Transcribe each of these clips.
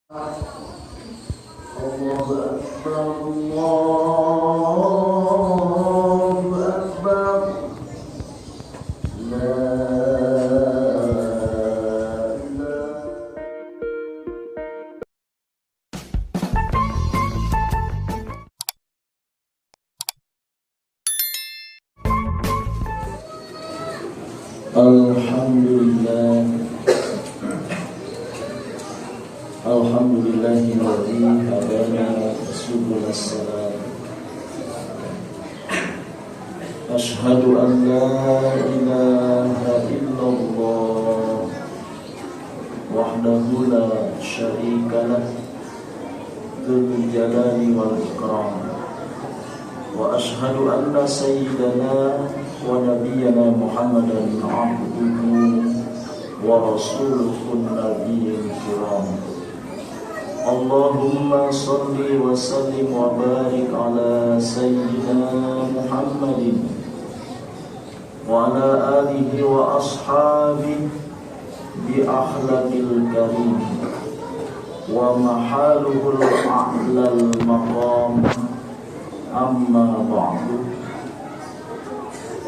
Allahu Akbar, Allahu Akbar. La Alhamdulillah, alhamdulillahilladzi hadana subulas salam. Ashhadu an la ilaha illallah wahdahu la syarika lah, dzul jalali wal ikram. Wa ashhadu anna sayyidana wa nabiyyana Muhammadan abduhu wa rasuluhu nabiyyil kiram. Allahumma salli wa sallim wa barik ala sayyidina Muhammadin wa ala alihi wa ashabihi bi akhlaqil karim wa mahaluhul a'lal maqam. Amma ba'du.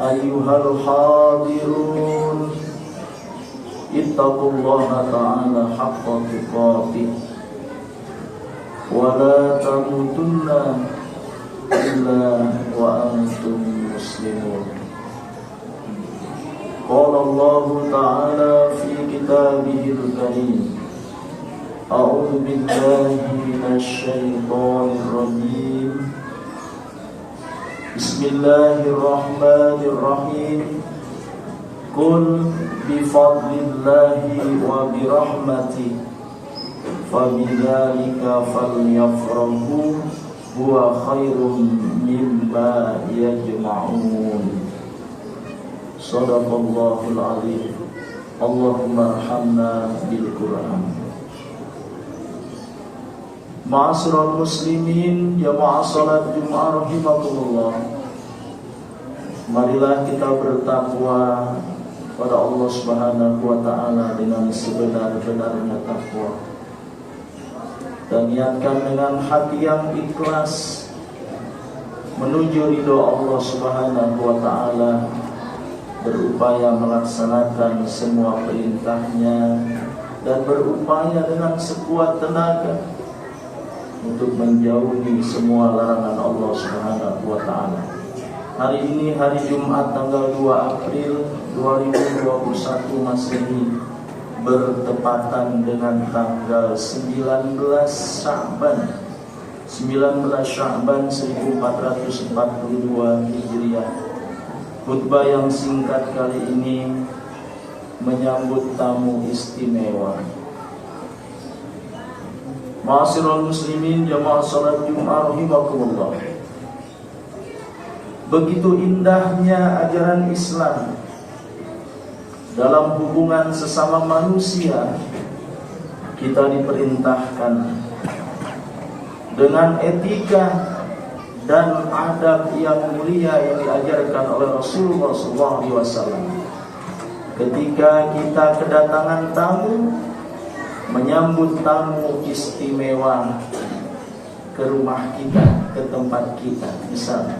Ayyuhal hadirun, ittaqullaha ta'ala haqqa tuqatih wa la tamutunna illa wa antum muslimun. Qala Allah ta'ala fi kitabihil karim, a'udzu billahi minasy syaithanir rajim. Bismillahirrahmanirrahim. Qul bifadlillahi wa birahmatihi fabidzalika falyafrahu huwa khairum mimma yajma'un. Shadaqallahul azim. Allahumma arhamna bil Qur'an. Ma'asyiral muslimin, jamaah salat Jumat rahimakumullah. Marilah kita bertakwa pada Allah Subhanahu wa taala dengan sebenar-benarnya takwa, dan niatkan dengan hati yang ikhlas menuju ridho Allah Subhanahu wa taala, berupaya melaksanakan semua perintahnya dan berupaya dengan sekuat tenaga untuk menjauhi semua larangan Allah Subhanahu wa taala. Hari ini hari Jumat tanggal 2 April 2021 Masehi, bertepatan dengan tanggal 19 Sya'ban 1442 Hijriah. Khutbah yang singkat kali ini menyambut tamu istimewa. Ma'asyiral muslimin, jamaah salat Jumat rahimakumullah. Begitu indahnya ajaran Islam dalam hubungan sesama manusia. Kita diperintahkan dengan etika dan adab yang mulia yang diajarkan oleh Rasulullah SAW. Ketika kita kedatangan tamu, menyambut tamu istimewa ke rumah kita, ke tempat kita misalnya,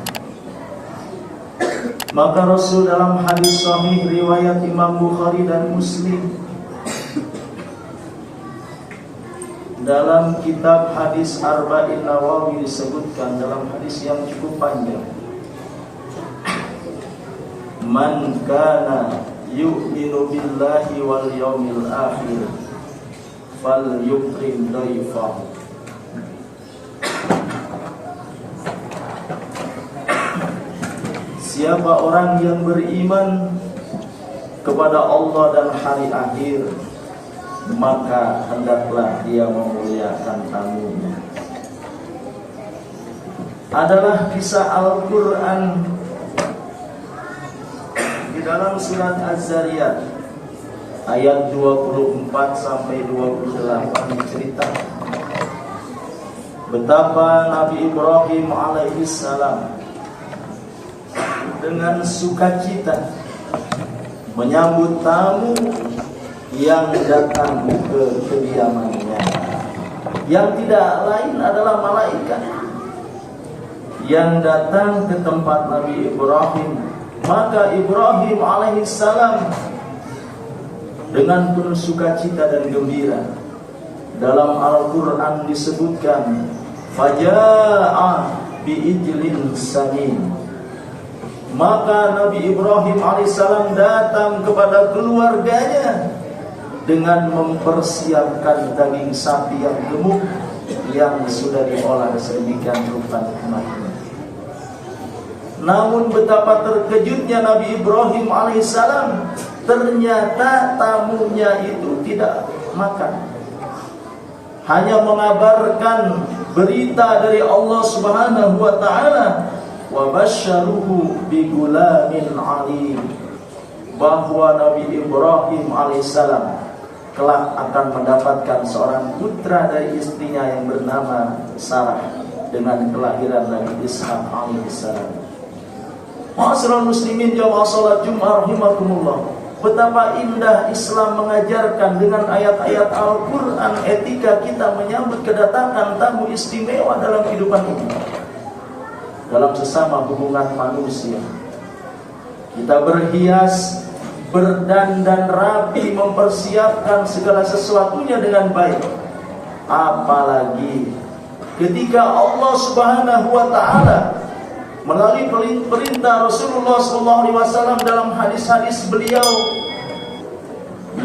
maka Rasul dalam hadis sahih riwayat Imam Bukhari dan Muslim, dalam kitab hadis Arba'in Nawawi disebutkan dalam hadis yang cukup panjang, man kana yu'minu billahi wal yawmil akhir fal yukrim daifahu. Siapa orang yang beriman kepada Allah dan hari akhir, maka hendaklah dia memuliakan tamunya. Adalah kisah Al-Quran di dalam surat Az-Zariyat ayat 24 sampai 28 diceritakan betapa Nabi Ibrahim alaihissalam dengan sukacita menyambut tamu yang datang ke kediamannya. yang tidak lain adalah malaikat yang datang ke tempat Nabi Ibrahim. Maka Ibrahim alaihissalam dengan penuh sukacita dan gembira. Dalam Al-Quran disebutkan faja'a bi'ijlin samin. Maka Nabi Ibrahim alaihissalam datang kepada keluarganya dengan mempersiapkan daging sapi yang gemuk yang sudah diolah sedemikian rupa nikmatnya. Namun betapa terkejutnya Nabi Ibrahim alaihissalam, ternyata tamunya itu tidak makan, hanya mengabarkan berita dari Allah Subhanahu wa taala, wa basyaruhu bi gulamin alim, bahwa Nabi Ibrahim alaihissalam kelak akan mendapatkan seorang putra dari istrinya yang bernama Sarah dengan kelahiran Nabi Ishak alaihissalam. Ma'asyiral muslimin jamaah salat Jumat rahimakumullah, betapa indah Islam mengajarkan dengan ayat-ayat Al-Quran etika kita menyambut kedatangan tamu istimewa dalam kehidupan ini. Dalam sesama hubungan manusia, kita berhias, berdandan rapi, mempersiapkan segala sesuatunya dengan baik. Apalagi ketika Allah Subhanahu wa taala melalui perintah Rasulullah SAW dalam hadis-hadis beliau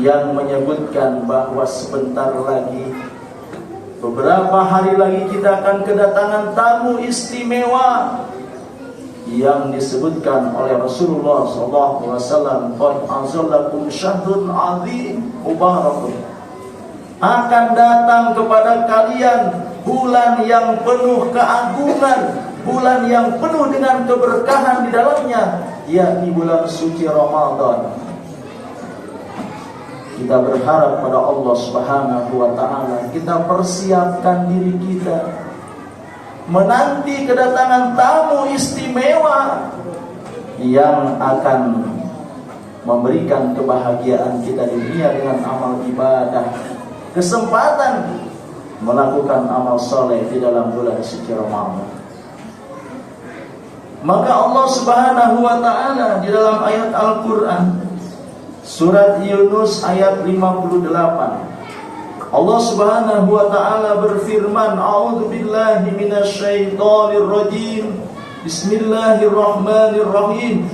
yang menyebutkan bahwa sebentar lagi, beberapa hari lagi kita akan kedatangan tamu istimewa yang disebutkan oleh Rasulullah SAW, qad anzalakum syahrun azim mubarakun, akan datang kepada kalian bulan yang penuh keagungan, bulan yang penuh dengan keberkahan di dalamnya, yakni bulan suci Ramadan. Kita berharap pada Allah Subhanahu wa taala, kita persiapkan diri kita menanti kedatangan tamu istimewa yang akan memberikan kebahagiaan kita di dunia dengan amal ibadah, kesempatan melakukan amal soleh di dalam bulan suci Ramadan. Maka Allah Subhanahu wa taala di dalam ayat Al-Qur'an surat Yunus ayat 58, Allah Subhanahu wa taala berfirman, a'udzu billahi minasyaitonir rajim, bismillahirrahmanirrahim,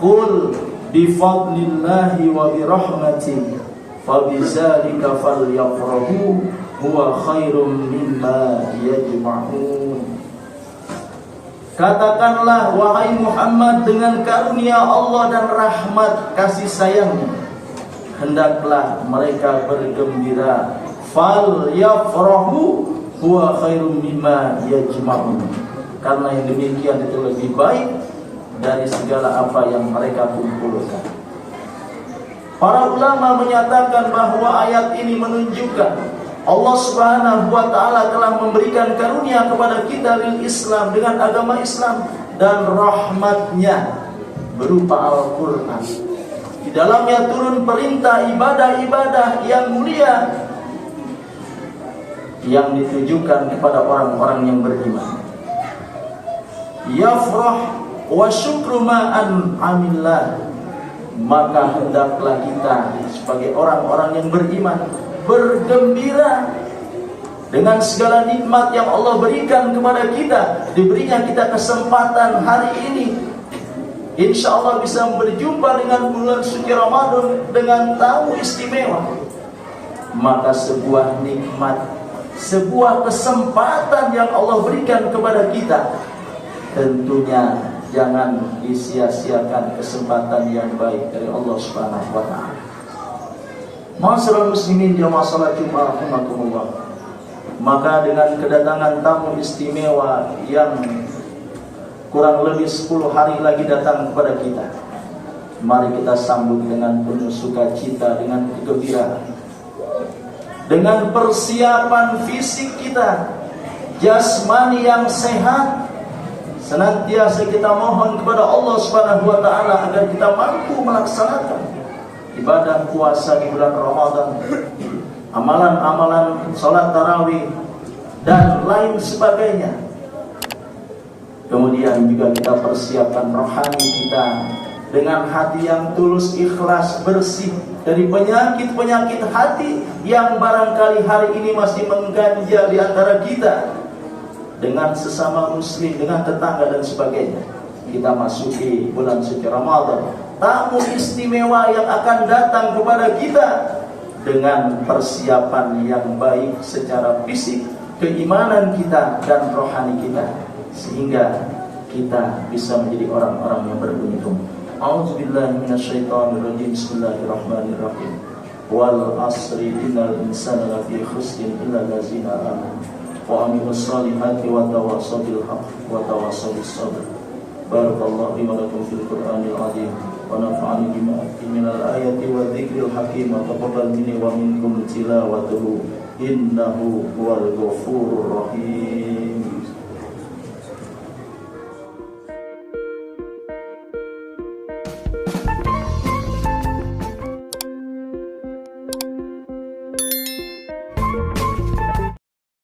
qul bifadlillahi wa birahmatihi fabizalika falyafrahu huwa khairum mimma yajma'un. Katakanlah wahai Muhammad, dengan karunia Allah dan rahmat kasih sayangnya, hendaklah mereka bergembira. Fal yafrahu huwa khairum mimma yajma'un, karena yang demikian itu lebih baik dari segala apa yang mereka kumpulkan. Para ulama menyatakan bahwa ayat ini menunjukkan Allah Subhanahu wa taala telah memberikan karunia kepada kita lil Islam, dengan agama Islam, dan rahmatnya berupa Al-Quran. Di dalamnya turun perintah ibadah-ibadah yang mulia yang ditujukan kepada orang-orang yang beriman. Yafrah wa syukru ma'an amillah, maka hendaklah kita sebagai orang-orang yang beriman bergembira dengan segala nikmat yang Allah berikan kepada kita. Diberinya kita kesempatan hari ini, insya Allah bisa berjumpa dengan bulan suci Ramadan dengan tamu istimewa. Maka sebuah nikmat, sebuah kesempatan yang Allah berikan kepada kita, tentunya jangan disia-siakan kesempatan yang baik dari Allah Subhanahu wa taala. Ma'asyiral muslimin jamaah salat Jumat rahimakumullah, maka dengan kedatangan tamu istimewa yang kurang lebih 10 hari lagi datang kepada kita, mari kita sambut dengan penuh sukacita, dengan kegembiraan, dengan persiapan fisik kita, jasmani yang sehat. Senantiasa kita mohon kepada Allah Subhanahu wa taala agar kita mampu melaksanakan ibadah puasa di bulan Ramadan, amalan-amalan salat tarawih, dan lain sebagainya. Kemudian juga kita persiapkan rohani kita dengan hati yang tulus, ikhlas, bersih dari penyakit-penyakit hati yang barangkali hari ini masih mengganjal di antara kita, dengan sesama muslim, dengan tetangga dan sebagainya. Kita masuki bulan suci Ramadan, tamu istimewa yang akan datang kepada kita dengan persiapan yang baik secara fisik, keimanan kita dan rohani kita, sehingga kita bisa menjadi orang-orang yang beruntung. A'udzubillahi minasyaitonirrajim. Bismillahirrahmanirrahim. Wal asri innal insana lafi khusrin illa allazina amanu wa amilus solihati wa tawassaw bil haqqi wa tawassaw bis sabr. Barakallahu li wa lakum fil Qur'anil azim wa nafa'ani bima fihi minal ayati wa dzikril hakim wa taqabbal minni wa minkum tilawatuhu innahu huwal ghafurur rahim.